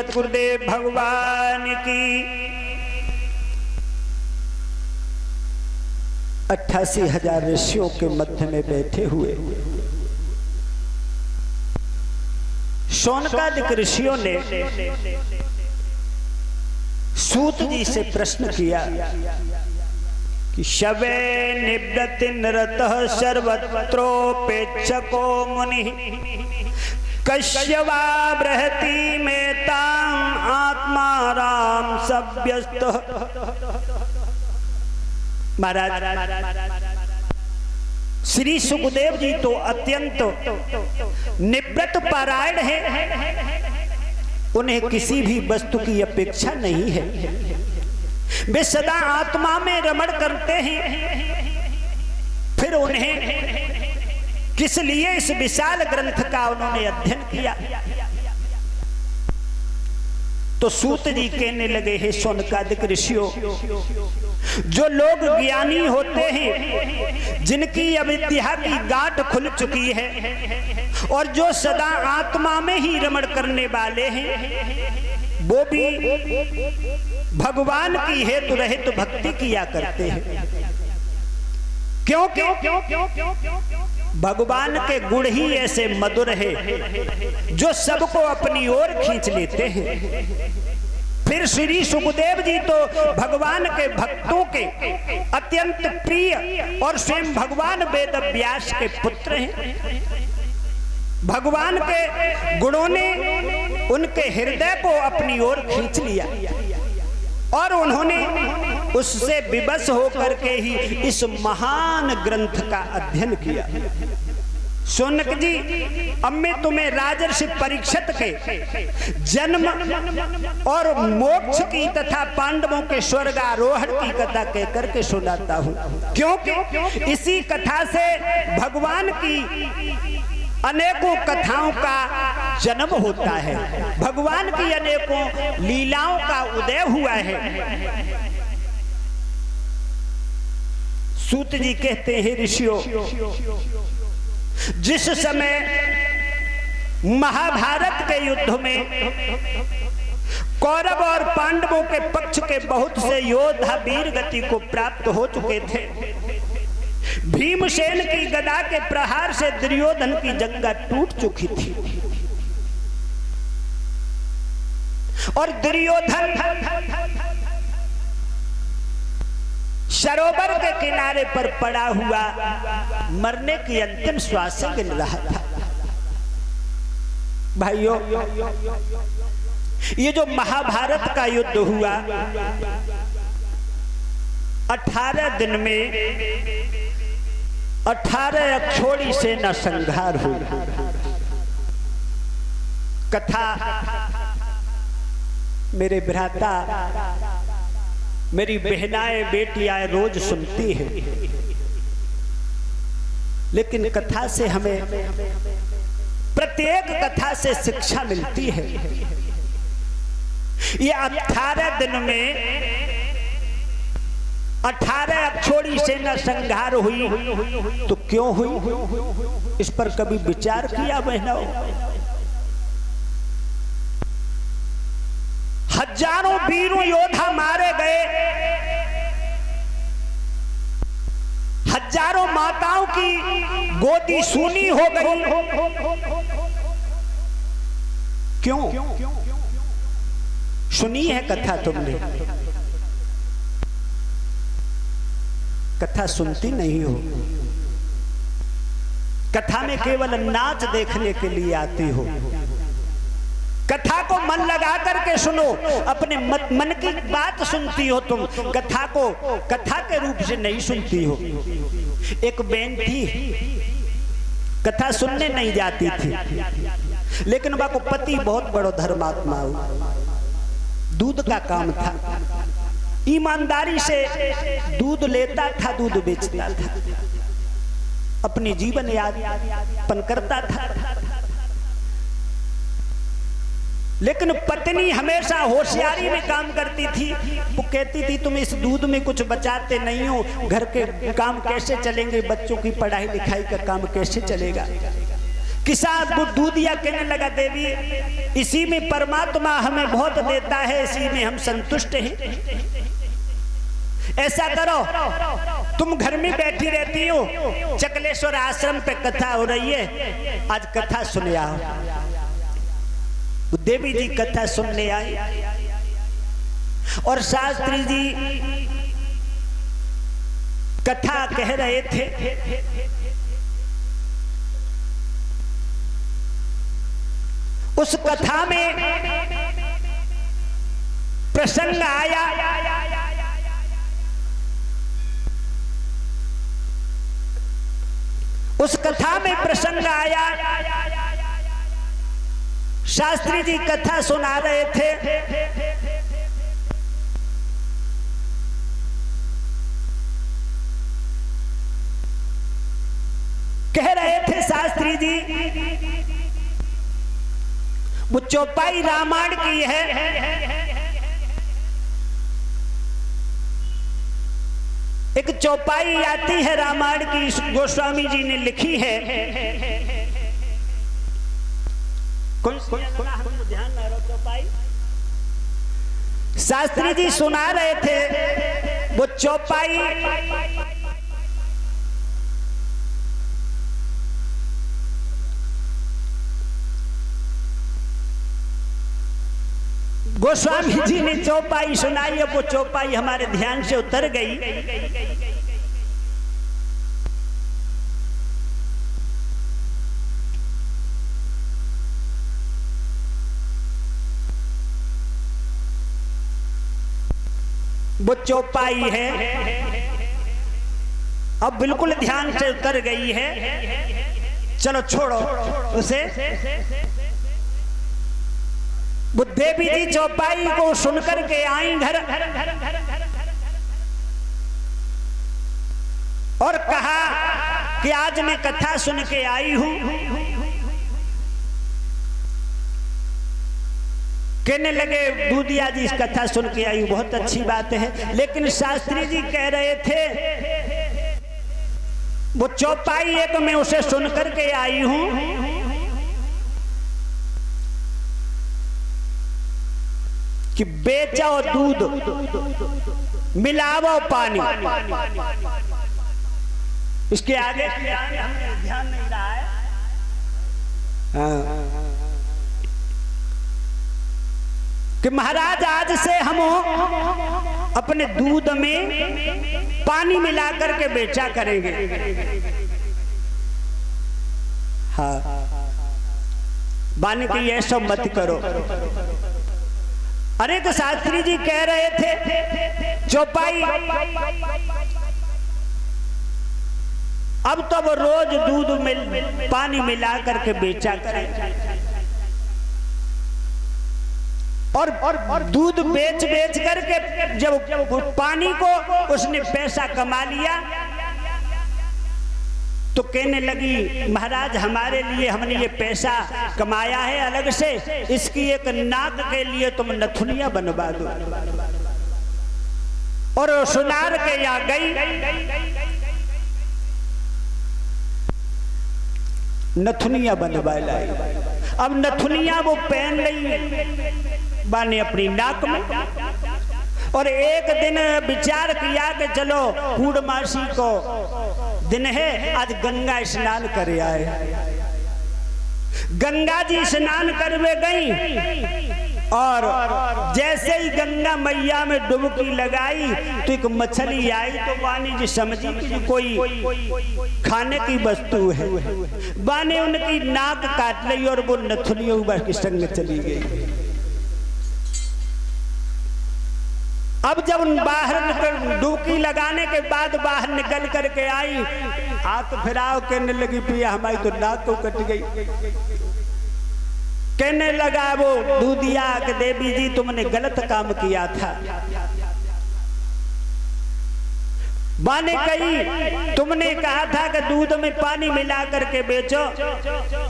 सतगुरुदेव भगवान की। 88,000 ऋषियों के मध्य में बैठे हुए शौनकादिक ऋषियों ने सूत जी से प्रश्न किया कि शवे निवृत्ति निरतः सर्वत्रोपेक्षको मुनि कश्यवा बृहति में ताम आत्मा राम सव्यस्त। महाराज श्री सुखदेव जी तो अत्यंत निवृत्त पारायण है, उन्हें किसी भी वस्तु की अपेक्षा नहीं है, वे सदा आत्मा में रमण करते हैं। फिर उन्हें किस लिए इस विशाल ग्रंथ का उन्होंने अध्ययन किया? तो सूत जी कहने लगे, हे शौनकादिक ऋषियों, जो लोग ज्ञानी होते हैं, जिनकी अविद्या की गांठ खुल चुकी है और जो सदा आत्मा में ही रमण करने वाले हैं, वो भी भगवान की हेतु रहित भक्ति किया करते हैं। क्योंकि भगवान के गुण ही ऐसे मधुर है जो सबको अपनी ओर खींच लेते हैं। फिर श्री सुखदेव जी तो भगवान के भक्तों के अत्यंत प्रिय और स्वयं भगवान वेद व्यास के पुत्र हैं। भगवान के गुणों ने उनके हृदय को अपनी ओर खींच लिया और उन्होंने उससे विवश होकर के ही इस महान ग्रंथ का अध्ययन किया। शौनक जी, अब मैं तुम्हें राजर्षि परीक्षित के जन्म और मोक्ष की तथा पांडवों के स्वर्गारोहण की कथा कहकर के सुनाता हूँ, क्योंकि इसी कथा से भगवान की अनेकों कथाओं का जन्म होता है, भगवान की अनेकों लीलाओं का उदय हुआ है। सूत जी कहते हैं, ऋषियों, जिस समय महाभारत के युद्ध में कौरव और पांडवों के पक्ष के बहुत से योद्धा वीर गति को प्राप्त हो चुके थे, भीमसेन की गदा के प्रहार से दुर्योधन की जंगा टूट चुकी थी और दुर्योधन सरोवर के किनारे पर पड़ा हुआ मरने की अंतिम श्वास गिन रहा था। भाइयों, ये जो महाभारत का युद्ध हुआ, 18 दिन में 18 अक्षौणी सेना संहार हुई। कथा मेरे भ्राता, मेरी बहनाएं बेटियां रोज सुनती हैं, लेकिन कथा से हमें, प्रत्येक कथा से शिक्षा मिलती है। ये 18 दिन में 18 अक्षौणी सेना संहार हुई, तो क्यों हुई, इस पर कभी विचार किया बहनों? हजारों वीरों योद्धा मारे गए, हजारों माताओं की गोदी सूनी हो गई, क्यों? सुनी है कथा तुमने? कथा सुनती नहीं हो, कथा में केवल नाच देखने के लिए आती हो। कथा को मन लगा करके सुनो, अपने मन की बात सुनती हो तुम, कथा को कथा के रूप से नहीं सुनती हो। एक बहन थी, कथा सुनने नहीं जाती थी, लेकिन वह को पति बहुत बड़ो धर्मात्मा हो, दूध का काम था, ईमानदारी से दूध लेता था, दूध बेचता था, अपनी जीवन यापन करता था। लेकिन पत्नी हमेशा होशियारी में काम करती थी। वो कहती थी तुम इस दूध में कुछ बचाते नहीं हो, घर के काम कैसे चलेंगे, बच्चों की पढ़ाई लिखाई का काम कैसे चलेगा। किसान वो दूधिया कहने लगा, देवी इसी में परमात्मा हमें बहुत देता है, इसी में हम संतुष्ट हैं। ऐसा करो, तुम घर में बैठी रहती हो, चकलेश्वर आश्रम पे कथा हो रही है, आज कथा सुन आओ। देवी जी कथा सुनने आई और शास्त्री जी कथा कह रहे थे। उस कथा में प्रसंग आया उस कथा में प्रसंग आया, शास्त्री जी कथा सुना रहे थे। कह रहे थे शास्त्री जी, वो चौपाई रामायण की है। एक चौपाई आती है रामायण की, गोस्वामी जी ने लिखी है। कौन ध्यान ना रहो चौपाई, शास्त्री जी सुना रहे थे। वो चौपाई गोस्वामी जी ने चौपाई सुनाई। अब वो चौपाई हमारे ध्यान से उतर गई। वो चौपाई है, अब बिल्कुल ध्यान से उतर गई है। चलो छोड़ो उसे। वो देवी जी चौपाई को सुनकर के आई घर और कहा कि आज मैं कथा सुन के आई हूं। कहने लगे, दूधिया जी इस कथा सुन के आई, बहुत अच्छी बात है, लेकिन शास्त्री जी कह रहे थे वो चौपाई है तो मैं उसे सुन करके आई हूं, कि बेचो दूध मिलावो पानी। इसके आगे ध्यान नहीं रहा है। कि महाराज आज से हम अपने दूध में पानी मिला करके बेचा करेंगे। हाँ, बानी की ये सब मत करो। अरे तो शास्त्री जी कह रहे थे चौपाई, अब तो वो रोज दूध में पानी मिला करके बेचा करें। और दूध बेच करके जब पानी को उसने पैसा कमा लिया तो कहने लगी, महाराज हमारे लिए हमने ये पैसा कमाया है अलग से, इसकी एक नाक के लिए तुम नथुनिया बनवा दो। और सुनार के यहाँ गई, नथुनिया बनवा लाई। अब नथुनिया वो पहन रही बाने अपनी नाक में। और एक दिन विचार किया कि चलो पूर्णमासी को दिन है, आज गंगा स्नान करे आए। गंगा जी स्नान करवे गई और जैसे ही गंगा मैया में डुबकी लगाई तो एक मछली आई। तो बानी जी समझी कि कोई खाने की वस्तु है। बाने उनकी नाक काट ली और वो नथुनियों के संग में चली गई। अब जब बाहर डुबकी लगाने के बाद बाहर निकल करके आई, हाथ फिराव कहने लगी, पिया हमारी तो नाक तो कट गई। कहने लगा वो दूधिया कि देवी जी तुमने गलत काम किया था। बाने कही, तुमने कहा था कि दूध में पानी मिला करके बेचो,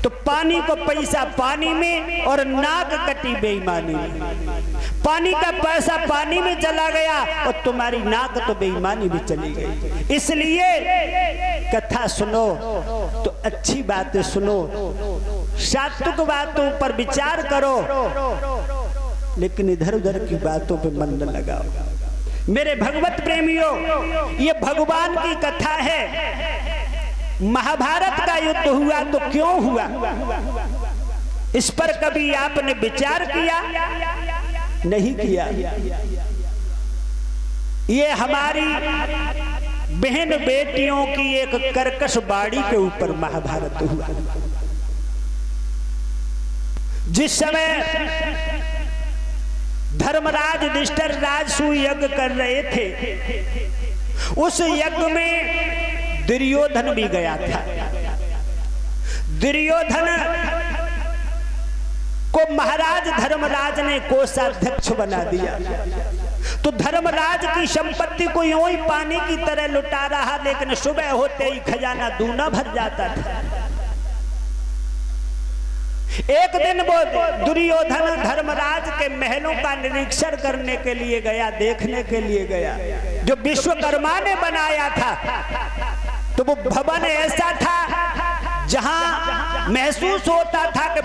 तो पानी को पैसा पानी में और नाक कटी बेईमानी में। पानी का पैसा पानी में चला गया और तुम्हारी नाक तो बेईमानी भी चली गई। इसलिए कथा कथा सुनो तो अच्छी बातें सुनो, सात्विक बातों पर विचार करो, लेकिन इधर उधर की बातों पे मन न लगाओ। मेरे भगवत प्रेमियों, ये भगवान की कथा है। महाभारत का युद्ध हुआ तो क्यों हुआ, इस पर कभी आपने विचार किया? नहीं किया। ये हमारी बहन बेटियों की एक कर्कश बाड़ी के ऊपर महाभारत हुआ। जिस समय धर्मराज युधिष्ठिर राजसूय यज्ञ कर रहे थे, उस यज्ञ में दुर्योधन भी गया था। दुर्योधन को महाराज धर्मराज ने कोषाध्यक्ष बना दिया। तो धर्मराज की संपत्ति को यूं ही पानी की तरह लुटा रहा, लेकिन सुबह होते ही खजाना दूना भर जाता था। एक दिन वो दुर्योधन धर्मराज के महलों का निरीक्षण करने के लिए गया, देखने के लिए गया, जो विश्वकर्मा ने बनाया था। तो वो भवन ऐसा था जहां महसूस होता था कि